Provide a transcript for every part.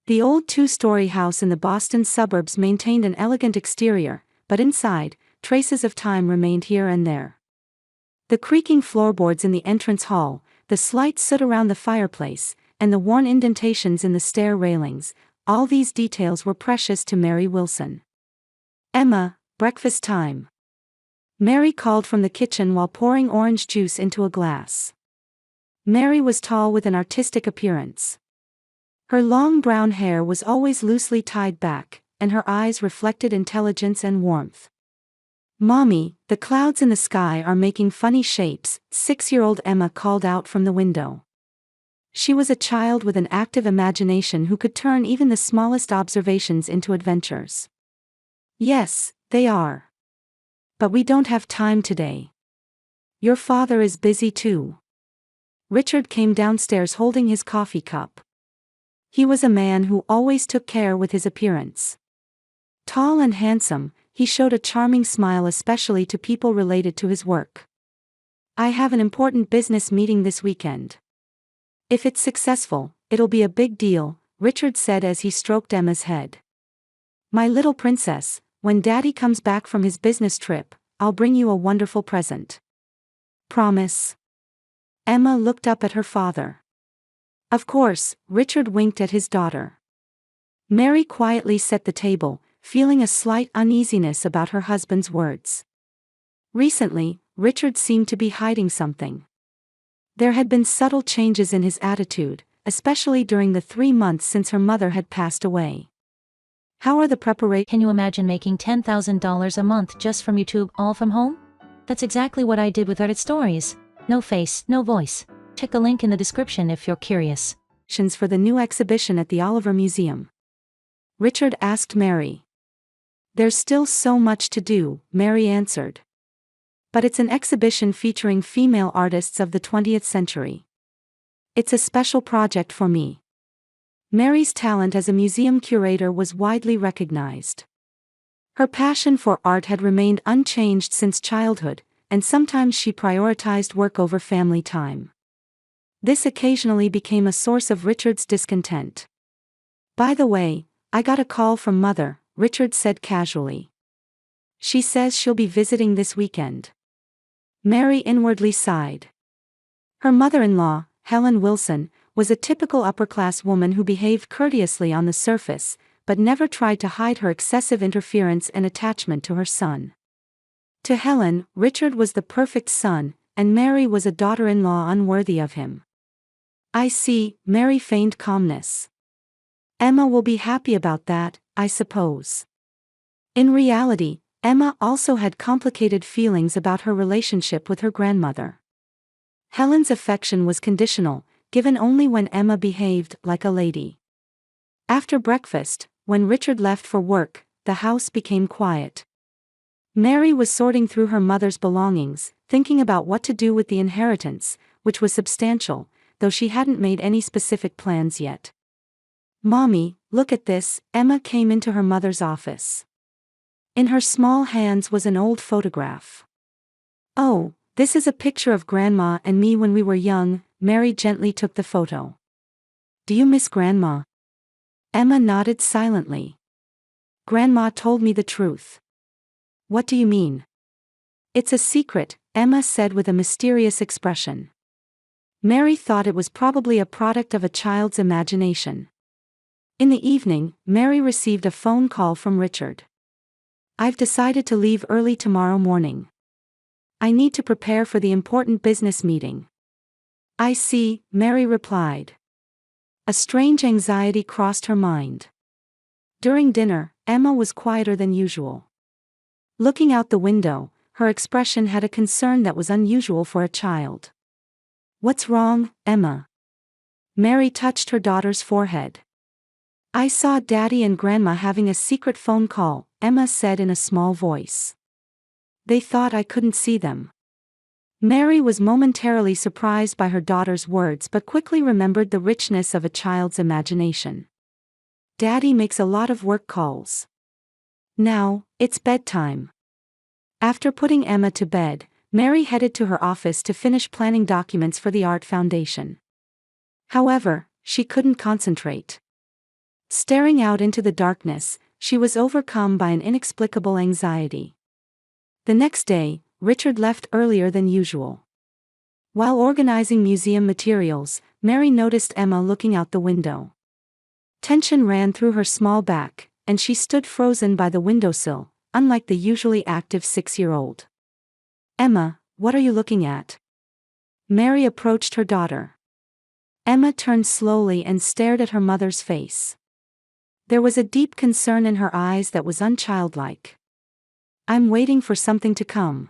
The old two-story house in the Boston suburbs maintained an elegant exterior, but inside, traces of time remained here and there. The creaking floorboards in the entrance hall, the slight soot around the fireplace, and the worn indentations in the stair railings, all these details were precious to Mary Wilson. "Emma, breakfast time." Mary called from the kitchen while pouring orange juice into a glass. Mary was tall with an artistic appearance. Her long brown hair was always loosely tied back, and her eyes reflected intelligence and warmth. "Mommy, the clouds in the sky are making funny shapes," 6-year-old Emma called out from the window. She was a child with an active imagination who could turn even the smallest observations into adventures. "Yes, they are. But we don't have time today. Your father is busy too." Richard came downstairs holding his coffee cup. He was a man who always took care with his appearance. Tall and handsome, he showed a charming smile especially to people related to his work. "I have an important business meeting this weekend. If it's successful, it'll be a big deal," Richard said as he stroked Emma's head. "My little princess, when Daddy comes back from his business trip, I'll bring you a wonderful present. Promise?" Emma looked up at her father. "Of course," Richard winked at his daughter. Mary quietly set the table, feeling a slight uneasiness about her husband's words. Recently, Richard seemed to be hiding something. There had been subtle changes in his attitude, especially during the 3 months since her mother had passed away. "How are the preparations?" Can you imagine making $10,000 a month just from YouTube, all from home? That's exactly what I did with Reddit stories. No face, no voice. Check the link in the description if you're curious. "For the new exhibition at the Oliver Museum?" Richard asked Mary. "There's still so much to do," Mary answered. "But it's an exhibition featuring female artists of the 20th century. It's a special project for me." Mary's talent as a museum curator was widely recognized. Her passion for art had remained unchanged since childhood, and sometimes she prioritized work over family time. This occasionally became a source of Richard's discontent. "By the way, I got a call from Mother," Richard said casually. "She says she'll be visiting this weekend." Mary inwardly sighed. Her mother-in-law, Helen Wilson, was a typical upper-class woman who behaved courteously on the surface, but never tried to hide her excessive interference and attachment to her son. To Helen, Richard was the perfect son, and Mary was a daughter-in-law unworthy of him. "I see," Mary feigned calmness. "Emma will be happy about that, I suppose." In reality, Emma also had complicated feelings about her relationship with her grandmother. Helen's affection was conditional, given only when Emma behaved like a lady. After breakfast, when Richard left for work, the house became quiet. Mary was sorting through her mother's belongings, thinking about what to do with the inheritance, which was substantial, though she hadn't made any specific plans yet. "Mommy, look at this," Emma came into her mother's office. In her small hands was an old photograph. "Oh, this is a picture of Grandma and me when we were young," Mary gently took the photo. "Do you miss Grandma?" Emma nodded silently. "Grandma told me the truth." "What do you mean?" "It's a secret," Emma said with a mysterious expression. Mary thought it was probably a product of a child's imagination. In the evening, Mary received a phone call from Richard. "I've decided to leave early tomorrow morning. I need to prepare for the important business meeting." "I see," Mary replied. A strange anxiety crossed her mind. During dinner, Emma was quieter than usual. Looking out the window, her expression had a concern that was unusual for a child. "What's wrong, Emma?" Mary touched her daughter's forehead. "I saw Daddy and Grandma having a secret phone call," Emma said in a small voice. "They thought I couldn't see them." Mary was momentarily surprised by her daughter's words but quickly remembered the richness of a child's imagination. "Daddy makes a lot of work calls. Now, it's bedtime." After putting Emma to bed, Mary headed to her office to finish planning documents for the Art Foundation. However, she couldn't concentrate. Staring out into the darkness, she was overcome by an inexplicable anxiety. The next day, Richard left earlier than usual. While organizing museum materials, Mary noticed Emma looking out the window. Tension ran through her small back, and she stood frozen by the windowsill, unlike the usually active 6-year-old. "Emma, what are you looking at?" Mary approached her daughter. Emma turned slowly and stared at her mother's face. There was a deep concern in her eyes that was unchildlike. "I'm waiting for something to come."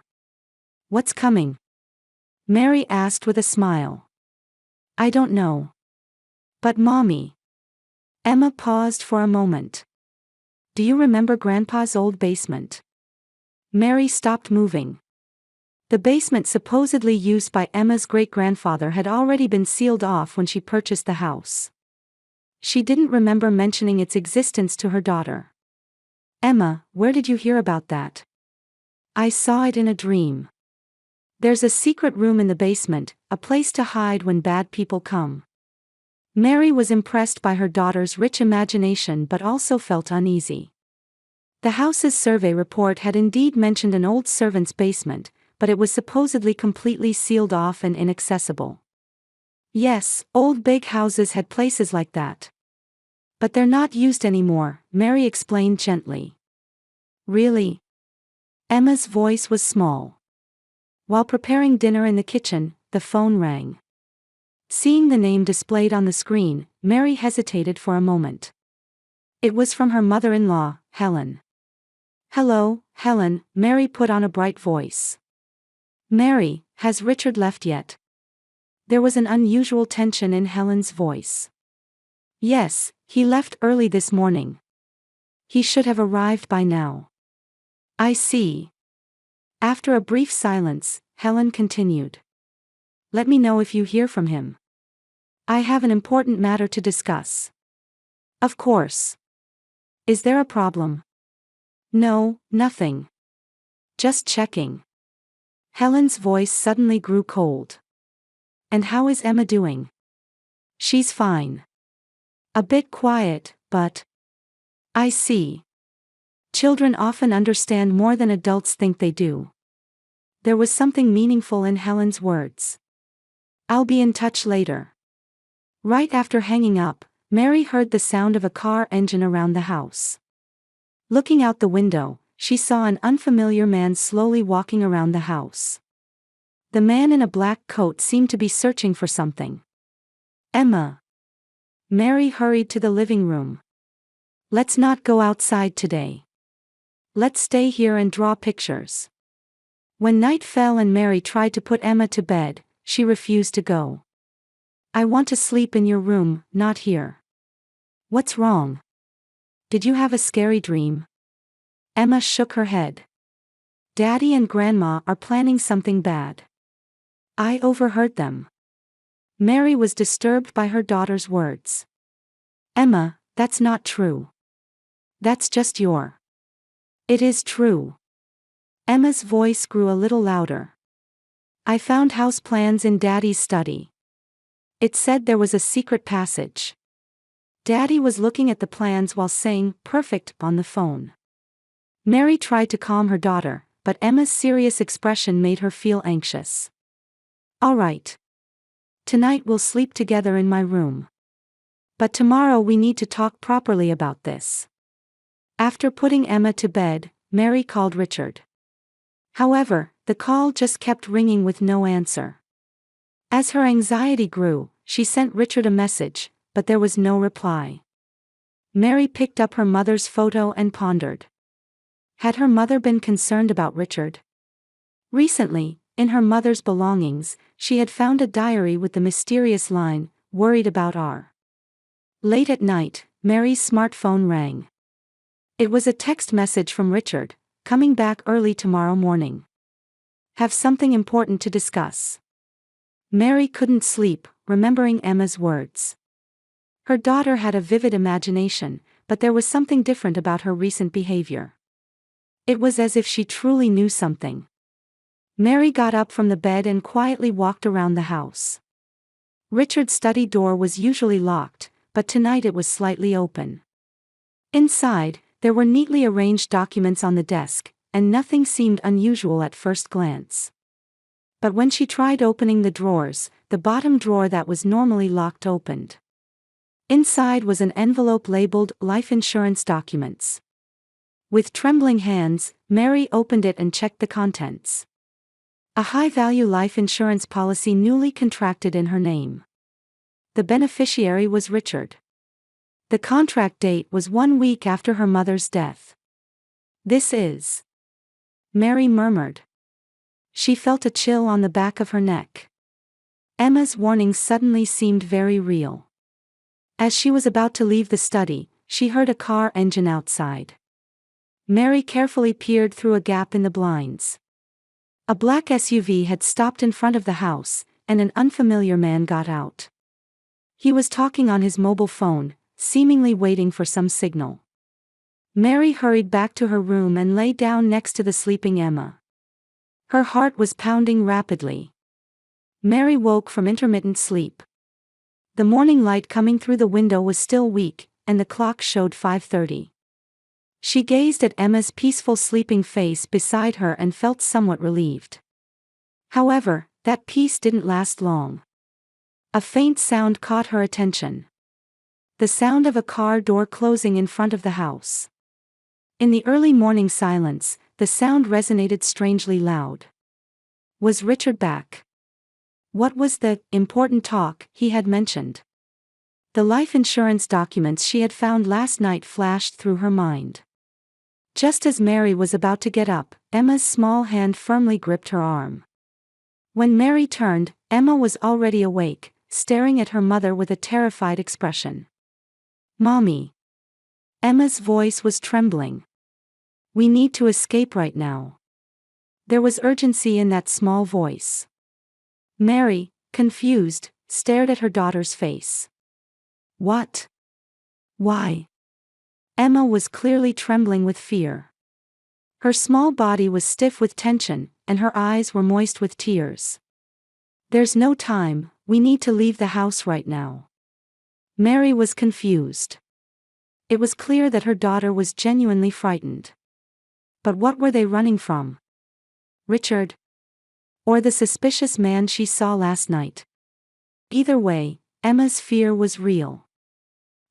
"What's coming?" Mary asked with a smile. "I don't know." "But Mommy." Emma paused for a moment. "Do you remember Grandpa's old basement?" Mary stopped moving. The basement supposedly used by Emma's great-grandfather had already been sealed off when she purchased the house. She didn't remember mentioning its existence to her daughter. "Emma, where did you hear about that?" "I saw it in a dream. There's a secret room in the basement, a place to hide when bad people come." Mary was impressed by her daughter's rich imagination but also felt uneasy. The house's survey report had indeed mentioned an old servant's basement, but it was supposedly completely sealed off and inaccessible. "Yes, old big houses had places like that. But they're not used anymore," Mary explained gently. "Really?" Emma's voice was small. While preparing dinner in the kitchen, the phone rang. Seeing the name displayed on the screen, Mary hesitated for a moment. It was from her mother-in-law, Helen. "Hello, Helen," Mary put on a bright voice. "Mary, has Richard left yet?" There was an unusual tension in Helen's voice. "Yes, he left early this morning. He should have arrived by now." "I see." After a brief silence, Helen continued. "Let me know if you hear from him. I have an important matter to discuss." "Of course. Is there a problem?" "No, nothing. Just checking." Helen's voice suddenly grew cold. "And how is Emma doing?" "She's fine. A bit quiet, but—" "I see. Children often understand more than adults think they do." There was something meaningful in Helen's words. "I'll be in touch later." Right after hanging up, Mary heard the sound of a car engine around the house. Looking out the window, she saw an unfamiliar man slowly walking around the house. The man in a black coat seemed to be searching for something. "Emma." Mary hurried to the living room. "Let's not go outside today. Let's stay here and draw pictures." When night fell and Mary tried to put Emma to bed, she refused to go. "I want to sleep in your room, not here." "What's wrong? Did you have a scary dream?" Emma shook her head. "Daddy and Grandma are planning something bad. I overheard them." Mary was disturbed by her daughter's words. "Emma, that's not true. That's just your—" "It is true." Emma's voice grew a little louder. "I found house plans in Daddy's study. It said there was a secret passage. Daddy was looking at the plans while saying 'perfect' on the phone." Mary tried to calm her daughter, but Emma's serious expression made her feel anxious. "All right. Tonight we'll sleep together in my room. But tomorrow we need to talk properly about this." After putting Emma to bed, Mary called Richard. However, the call just kept ringing with no answer. As her anxiety grew, she sent Richard a message, but there was no reply. Mary picked up her mother's photo and pondered. Had her mother been concerned about Richard? Recently, in her mother's belongings, she had found a diary with the mysterious line, "Worried about R." Late at night, Mary's smartphone rang. It was a text message from Richard, coming back early tomorrow morning. "Have something important to discuss." Mary couldn't sleep, remembering Emma's words. Her daughter had a vivid imagination, but there was something different about her recent behavior. It was as if she truly knew something. Mary got up from the bed and quietly walked around the house. Richard's study door was usually locked, but tonight it was slightly open. Inside, there were neatly arranged documents on the desk, and nothing seemed unusual at first glance. But when she tried opening the drawers, the bottom drawer that was normally locked opened. Inside was an envelope labeled life insurance documents. With trembling hands, Mary opened it and checked the contents. A high-value life insurance policy newly contracted in her name. The beneficiary was Richard. The contract date was 1 week after her mother's death. "This is..." Mary murmured. She felt a chill on the back of her neck. Emma's warning suddenly seemed very real. As she was about to leave the study, she heard a car engine outside. Mary carefully peered through a gap in the blinds. A black SUV had stopped in front of the house, and an unfamiliar man got out. He was talking on his mobile phone, seemingly waiting for some signal. Mary hurried back to her room and lay down next to the sleeping Emma. Her heart was pounding rapidly. Mary woke from intermittent sleep. The morning light coming through the window was still weak, and the clock showed 5:30. She gazed at Emma's peaceful sleeping face beside her and felt somewhat relieved. However, that peace didn't last long. A faint sound caught her attention. The sound of a car door closing in front of the house. In the early morning silence, the sound resonated strangely loud. Was Richard back? What was the important talk he had mentioned? The life insurance documents she had found last night flashed through her mind. Just as Mary was about to get up, Emma's small hand firmly gripped her arm. When Mary turned, Emma was already awake, staring at her mother with a terrified expression. "Mommy." Emma's voice was trembling. "We need to escape right now." There was urgency in that small voice. Mary, confused, stared at her daughter's face. "What? Why?" Emma was clearly trembling with fear. Her small body was stiff with tension, and her eyes were moist with tears. "There's no time, we need to leave the house right now." Mary was confused. It was clear that her daughter was genuinely frightened. But what were they running from? Richard? Or the suspicious man she saw last night? Either way, Emma's fear was real.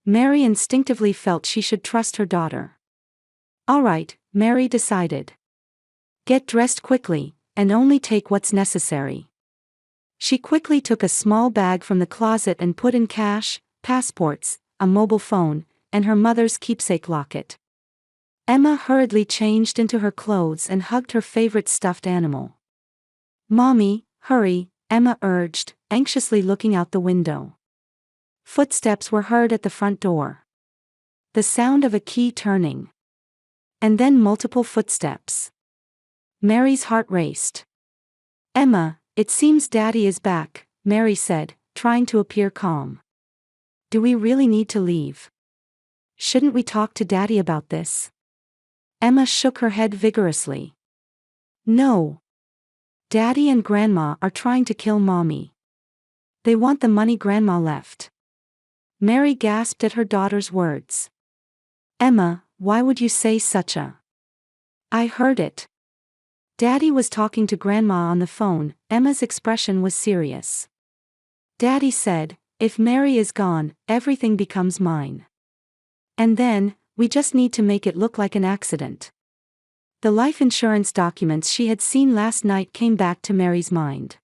Mary instinctively felt she should trust her daughter. "All right," Mary decided. "Get dressed quickly, and only take what's necessary." She quickly took a small bag from the closet and put in cash, passports, a mobile phone, and her mother's keepsake locket. Emma hurriedly changed into her clothes and hugged her favorite stuffed animal. "Mommy, hurry," Emma urged, anxiously looking out the window. Footsteps were heard at the front door. The sound of a key turning. And then multiple footsteps. Mary's heart raced. "Emma, it seems Daddy is back," Mary said, trying to appear calm. "Do we really need to leave? Shouldn't we talk to Daddy about this?" Emma shook her head vigorously. "No. Daddy and Grandma are trying to kill Mommy. They want the money Grandma left." Mary gasped at her daughter's words. "Emma, why would you say such a..." "I heard it. Daddy was talking to Grandma on the phone." Emma's expression was serious. "Daddy said, if Mary is gone, everything becomes mine. And then, we just need to make it look like an accident." The life insurance documents she had seen last night came back to Mary's mind.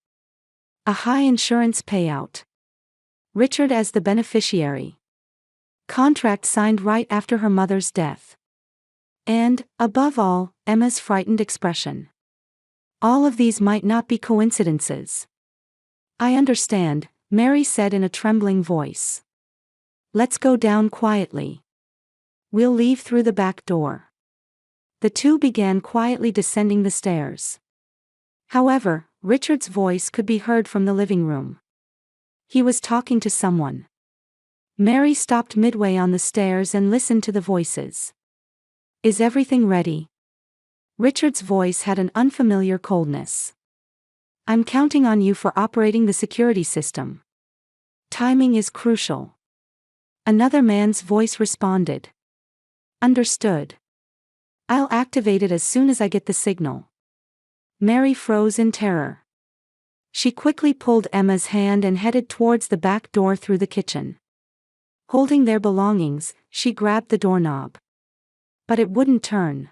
A high insurance payout. Richard as the beneficiary. Contract signed right after her mother's death. And, above all, Emma's frightened expression. All of these might not be coincidences. "I understand," Mary said in a trembling voice. "Let's go down quietly. We'll leave through the back door." The two began quietly descending the stairs. However, Richard's voice could be heard from the living room. He was talking to someone. Mary stopped midway on the stairs and listened to the voices. "Is everything ready?" Richard's voice had an unfamiliar coldness. "I'm counting on you for operating the security system. Timing is crucial." Another man's voice responded. Understood. I'll activate it as soon as I get the signal. Mary froze in terror. She quickly pulled Emma's hand and headed towards the back door through the kitchen. Holding their belongings, she grabbed the doorknob. But it wouldn't turn.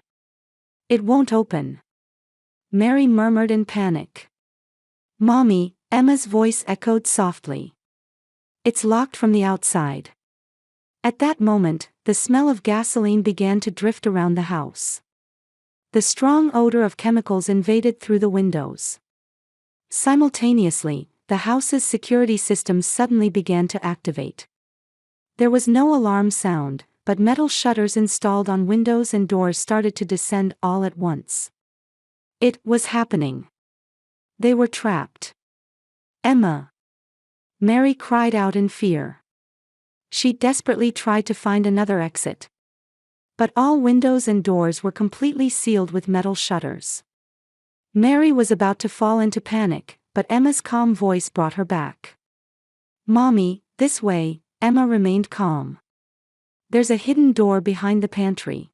It won't open. Mary murmured in panic. Mommy, Emma's voice echoed softly. It's locked from the outside. At that moment, the smell of gasoline began to drift around the house. The strong odor of chemicals invaded through the windows. Simultaneously, the house's security systems suddenly began to activate. There was no alarm sound, but metal shutters installed on windows and doors started to descend all at once. It was happening. They were trapped. Emma! Mary cried out in fear. She desperately tried to find another exit. But all windows and doors were completely sealed with metal shutters. Mary was about to fall into panic, but Emma's calm voice brought her back. Mommy, this way. Emma remained calm. There's a hidden door behind the pantry.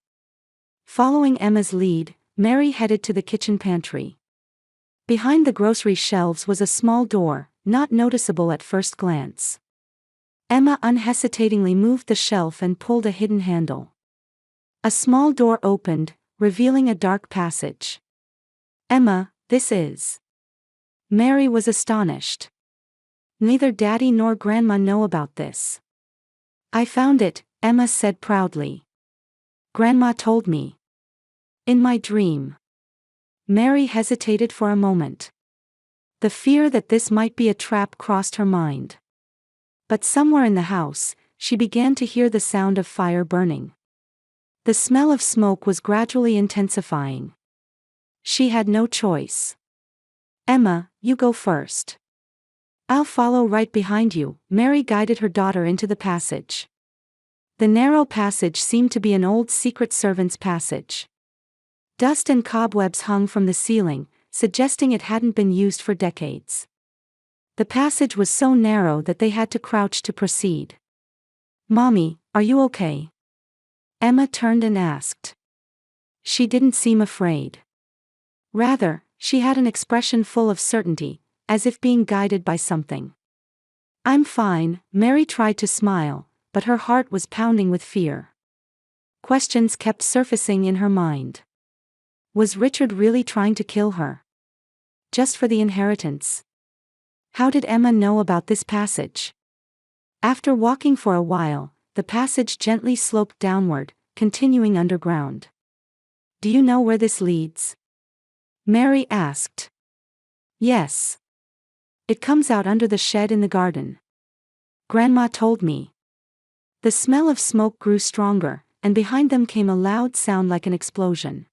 Following Emma's lead, Mary headed to the kitchen pantry. Behind the grocery shelves was a small door, not noticeable at first glance. Emma unhesitatingly moved the shelf and pulled a hidden handle. A small door opened, revealing a dark passage. Emma, this is. Mary was astonished. Neither Daddy nor Grandma know about this. I found it, Emma said proudly. Grandma told me. In my dream. Mary hesitated for a moment. The fear that this might be a trap crossed her mind. But somewhere in the house, she began to hear the sound of fire burning. The smell of smoke was gradually intensifying. She had no choice. Emma, you go first. I'll follow right behind you. Mary guided her daughter into the passage. The narrow passage seemed to be an old Secret Service's passage. Dust and cobwebs hung from the ceiling, suggesting it hadn't been used for decades. The passage was so narrow that they had to crouch to proceed. Mommy, are you okay? Emma turned and asked. She didn't seem afraid. Rather, she had an expression full of certainty, as if being guided by something. I'm fine, Mary tried to smile, but her heart was pounding with fear. Questions kept surfacing in her mind. Was Richard really trying to kill her? Just for the inheritance? How did Emma know about this passage? After walking for a while, the passage gently sloped downward, continuing underground. Do you know where this leads? Mary asked. Yes. It comes out under the shed in the garden. Grandma told me. The smell of smoke grew stronger, and behind them came a loud sound like an explosion.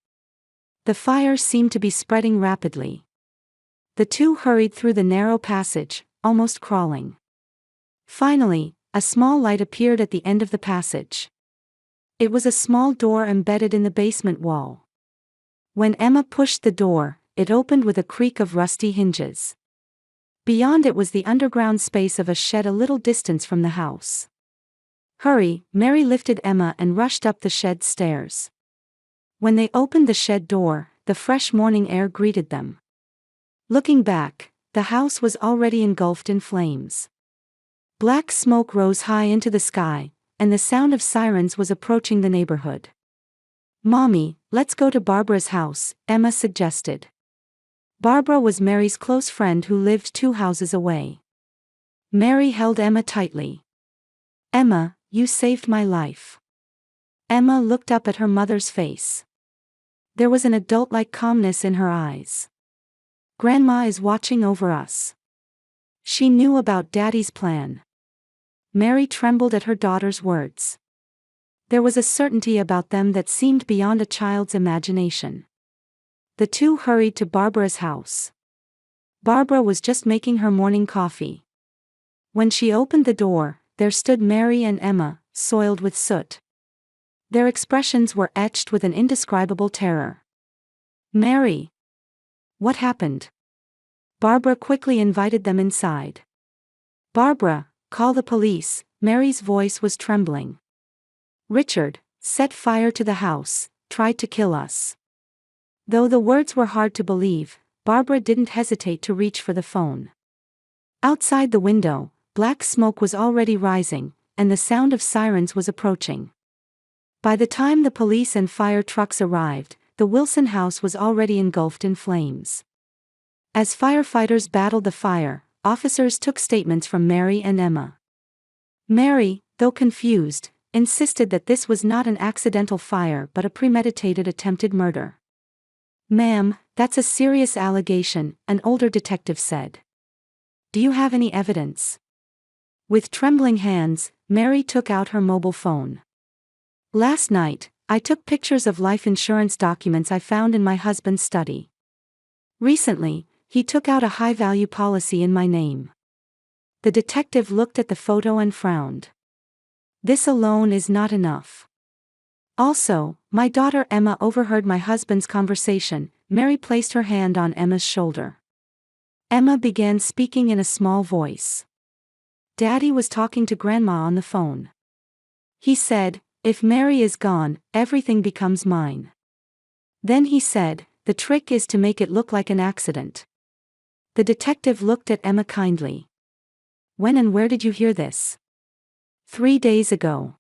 The fire seemed to be spreading rapidly. The two hurried through the narrow passage, almost crawling. Finally, a small light appeared at the end of the passage. It was a small door embedded in the basement wall. When Emma pushed the door, it opened with a creak of rusty hinges. Beyond it was the underground space of a shed a little distance from the house. Hurry, Mary lifted Emma and rushed up the shed stairs. When they opened the shed door, the fresh morning air greeted them. Looking back, the house was already engulfed in flames. Black smoke rose high into the sky, and the sound of sirens was approaching the neighborhood. Mommy, let's go to Barbara's house, Emma suggested. Barbara was Mary's close friend who lived 2 houses away. Mary held Emma tightly. Emma, you saved my life. Emma looked up at her mother's face. There was an adult-like calmness in her eyes. Grandma is watching over us. She knew about Daddy's plan. Mary trembled at her daughter's words. There was a certainty about them that seemed beyond a child's imagination. The two hurried to Barbara's house. Barbara was just making her morning coffee. When she opened the door, there stood Mary and Emma, soiled with soot. Their expressions were etched with an indescribable terror. Mary! What happened? Barbara quickly invited them inside. Barbara, call the police, Mary's voice was trembling. Richard, set fire to the house, tried to kill us. Though the words were hard to believe, Barbara didn't hesitate to reach for the phone. Outside the window, black smoke was already rising, and the sound of sirens was approaching. By the time the police and fire trucks arrived, the Wilson house was already engulfed in flames. As firefighters battled the fire, officers took statements from Mary and Emma. Mary, though confused, insisted that this was not an accidental fire but a premeditated attempted murder. "Ma'am, that's a serious allegation," an older detective said. "Do you have any evidence?" With trembling hands, Mary took out her mobile phone. "Last night, I took pictures of life insurance documents I found in my husband's study. Recently, he took out a high-value policy in my name." The detective looked at the photo and frowned. "This alone is not enough. Also, my daughter Emma overheard my husband's conversation." Mary placed her hand on Emma's shoulder. Emma began speaking in a small voice. "Daddy was talking to Grandma on the phone. He said, if Mary is gone, everything becomes mine. Then he said, the trick is to make it look like an accident." The detective looked at Emma kindly. "When and where did you hear this?" 3 days ago.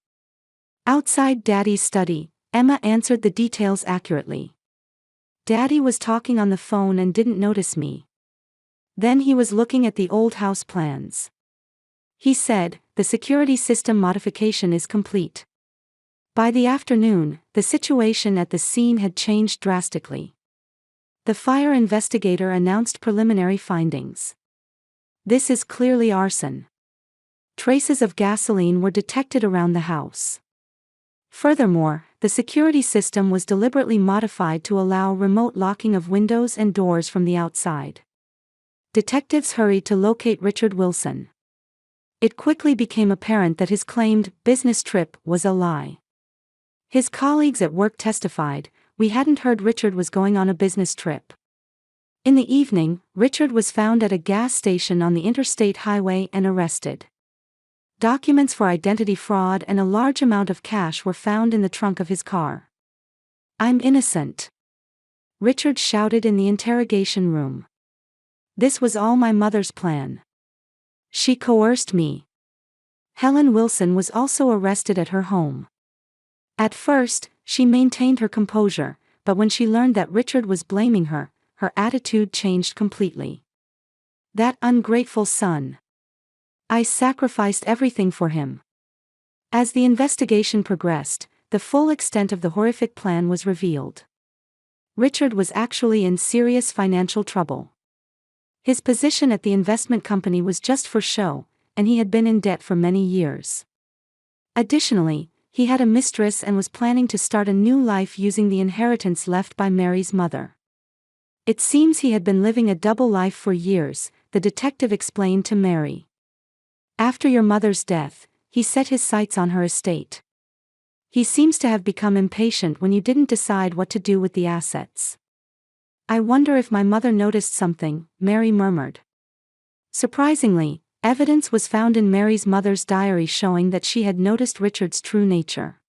Outside Daddy's study, Emma answered the details accurately. "Daddy was talking on the phone and didn't notice me. Then he was looking at the old house plans. He said, the security system modification is complete." By the afternoon, the situation at the scene had changed drastically. The fire investigator announced preliminary findings. "This is clearly arson." Traces of gasoline were detected around the house. Furthermore, the security system was deliberately modified to allow remote locking of windows and doors from the outside. Detectives hurried to locate Richard Wilson. It quickly became apparent that his claimed business trip was a lie. His colleagues at work testified, "We hadn't heard Richard was going on a business trip." In the evening, Richard was found at a gas station on the interstate highway and arrested. Documents for identity fraud and a large amount of cash were found in the trunk of his car. "I'm innocent," Richard shouted in the interrogation room. "This was all my mother's plan. She coerced me." Helen Wilson was also arrested at her home. At first, she maintained her composure, but when she learned that Richard was blaming her, her attitude changed completely. "That ungrateful son. I sacrificed everything for him." As the investigation progressed, the full extent of the horrific plan was revealed. Richard was actually in serious financial trouble. His position at the investment company was just for show, and he had been in debt for many years. Additionally, he had a mistress and was planning to start a new life using the inheritance left by Mary's mother. "It seems he had been living a double life for years," the detective explained to Mary. "After your mother's death, he set his sights on her estate. He seems to have become impatient when you didn't decide what to do with the assets." "I wonder if my mother noticed something," Mary murmured. Surprisingly, evidence was found in Mary's mother's diary showing that she had noticed Richard's true nature.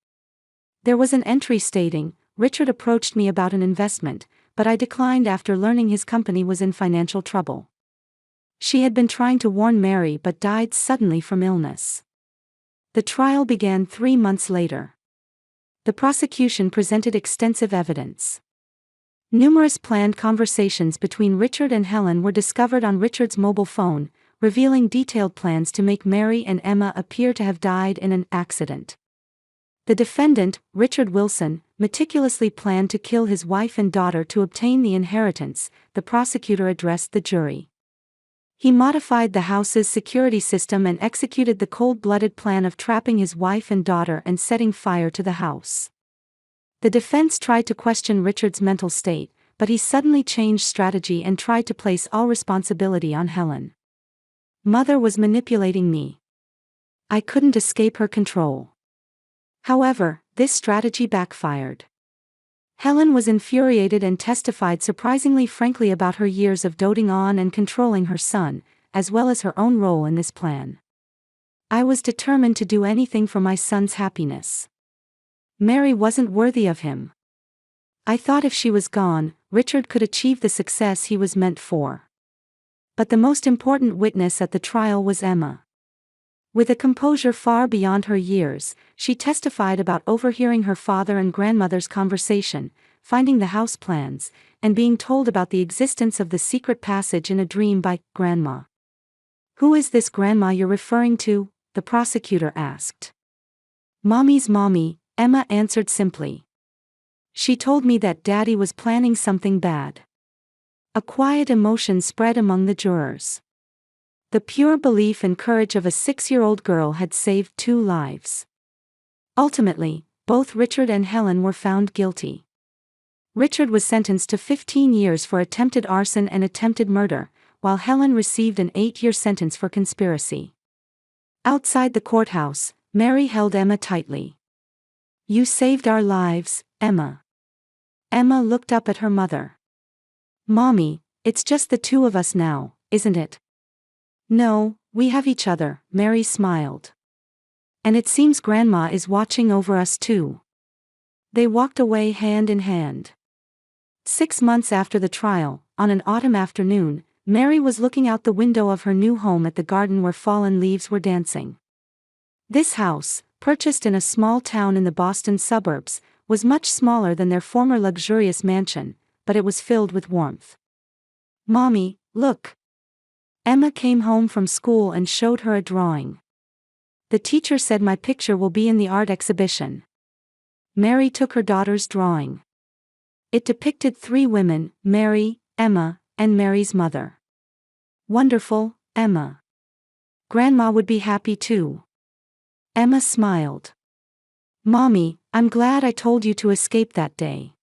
There was an entry stating, "Richard approached me about an investment, but I declined after learning his company was in financial trouble." She had been trying to warn Mary but died suddenly from illness. The trial began 3 months later. The prosecution presented extensive evidence. Numerous planned conversations between Richard and Helen were discovered on Richard's mobile phone, revealing detailed plans to make Mary and Emma appear to have died in an accident. The defendant, Richard Wilson, meticulously planned to kill his wife and daughter to obtain the inheritance, the prosecutor addressed the jury. He modified the house's security system and executed the cold-blooded plan of trapping his wife and daughter and setting fire to the house. The defense tried to question Richard's mental state, but he suddenly changed strategy and tried to place all responsibility on Helen. "Mother was manipulating me. I couldn't escape her control." However, this strategy backfired. Helen was infuriated and testified surprisingly frankly about her years of doting on and controlling her son, as well as her own role in this plan. "I was determined to do anything for my son's happiness. Mary wasn't worthy of him. I thought if she was gone, Richard could achieve the success he was meant for. But the most important witness at the trial was Emma. With a composure far beyond her years, she testified about overhearing her father and grandmother's conversation, finding the house plans, and being told about the existence of the secret passage in a dream by Grandma. "Who is this Grandma you're referring to?" the prosecutor asked. "Mommy's mommy," Emma answered simply. "She told me that Daddy was planning something bad." A quiet emotion spread among the jurors. The pure belief and courage of a 6-year-old girl had saved 2 lives. Ultimately, both Richard and Helen were found guilty. Richard was sentenced to 15 years for attempted arson and attempted murder, while Helen received an 8-year sentence for conspiracy. Outside the courthouse, Mary held Emma tightly. "You saved our lives, Emma." Emma looked up at her mother. "Mommy, it's just the 2 of us now, isn't it?" "No, we have each other," Mary smiled. "And it seems Grandma is watching over us too." They walked away hand in hand. 6 months after the trial, on an autumn afternoon, Mary was looking out the window of her new home at the garden where fallen leaves were dancing. This house, purchased in a small town in the Boston suburbs, was much smaller than their former luxurious mansion, but it was filled with warmth. "Mommy, look." Emma came home from school and showed her a drawing. "The teacher said my picture will be in the art exhibition." Mary took her daughter's drawing. It depicted 3 women, Mary, Emma, and Mary's mother. "Wonderful, Emma. Grandma would be happy too." Emma smiled. "Mommy, I'm glad I told you to escape that day."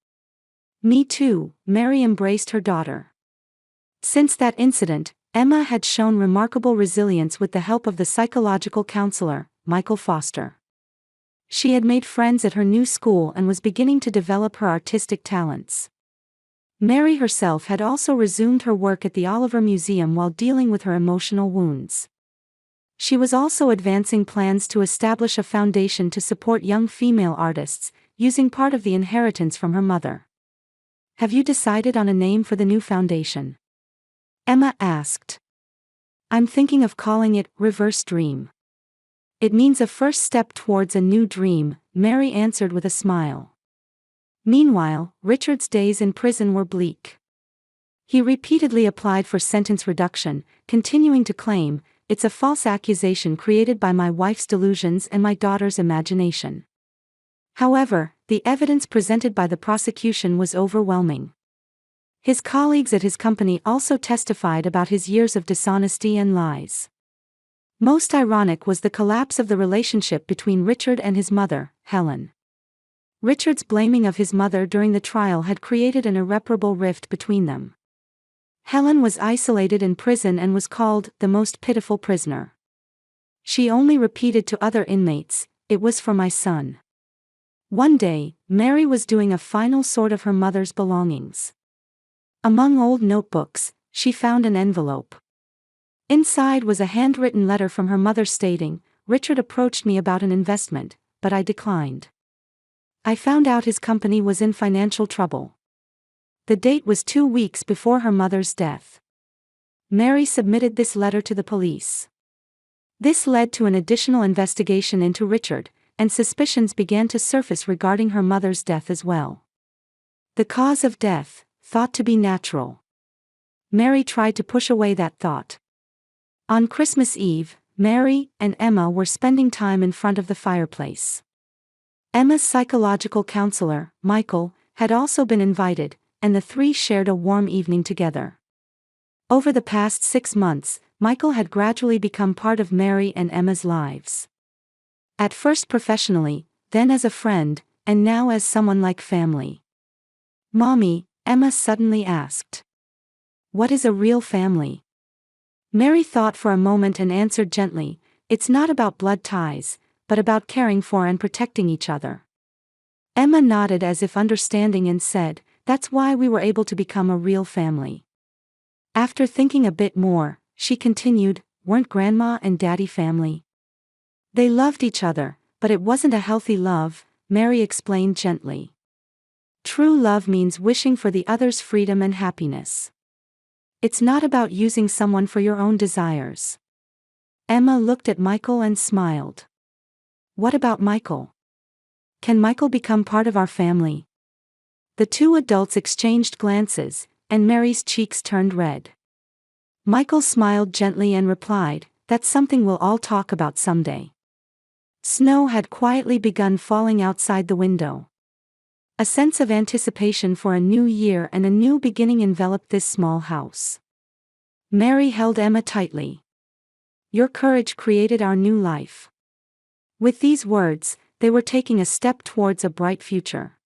"Me too," Mary embraced her daughter. Since that incident, Emma had shown remarkable resilience with the help of the psychological counselor, Michael Foster. She had made friends at her new school and was beginning to develop her artistic talents. Mary herself had also resumed her work at the Oliver Museum while dealing with her emotional wounds. She was also advancing plans to establish a foundation to support young female artists, using part of the inheritance from her mother. "Have you decided on a name for the new foundation?" Emma asked. "I'm thinking of calling it Reverse Dream." "It means a first step towards a new dream," Mary answered with a smile. Meanwhile, Richard's days in prison were bleak. He repeatedly applied for sentence reduction, continuing to claim, "It's a false accusation created by my wife's delusions and my daughter's imagination." However, the evidence presented by the prosecution was overwhelming. His colleagues at his company also testified about his years of dishonesty and lies. Most ironic was the collapse of the relationship between Richard and his mother, Helen. Richard's blaming of his mother during the trial had created an irreparable rift between them. Helen was isolated in prison and was called the most pitiful prisoner. She only repeated to other inmates, "It was for my son." One day, Mary was doing a final sort of her mother's belongings. Among old notebooks, she found an envelope. Inside was a handwritten letter from her mother stating, "Richard approached me about an investment, but I declined. I found out his company was in financial trouble." The date was 2 weeks before her mother's death. Mary submitted this letter to the police. This led to an additional investigation into Richard, and suspicions began to surface regarding her mother's death as well. The cause of death, thought to be natural. Mary tried to push away that thought. On Christmas Eve, Mary and Emma were spending time in front of the fireplace. Emma's psychological counselor, Michael, had also been invited, and the 3 shared a warm evening together. Over the past 6 months, Michael had gradually become part of Mary and Emma's lives. At first professionally, then as a friend, and now as someone like family. "Mommy," Emma suddenly asked. "What is a real family?" Mary thought for a moment and answered gently, "It's not about blood ties, but about caring for and protecting each other." Emma nodded as if understanding and said, "That's why we were able to become a real family." After thinking a bit more, she continued, "Weren't Grandma and Daddy family?" "They loved each other, but it wasn't a healthy love," Mary explained gently. True love means wishing for the other's freedom and happiness. It's not about using someone for your own desires. Emma looked at Michael and smiled. What about Michael? Can Michael become part of our family? The two adults exchanged glances, and Mary's cheeks turned red. Michael smiled gently and replied, "That's something we'll all talk about someday." Snow had quietly begun falling outside the window. A sense of anticipation for a new year and a new beginning enveloped this small house. Mary held Emma tightly. Your courage created our new life. With these words, they were taking a step towards a bright future.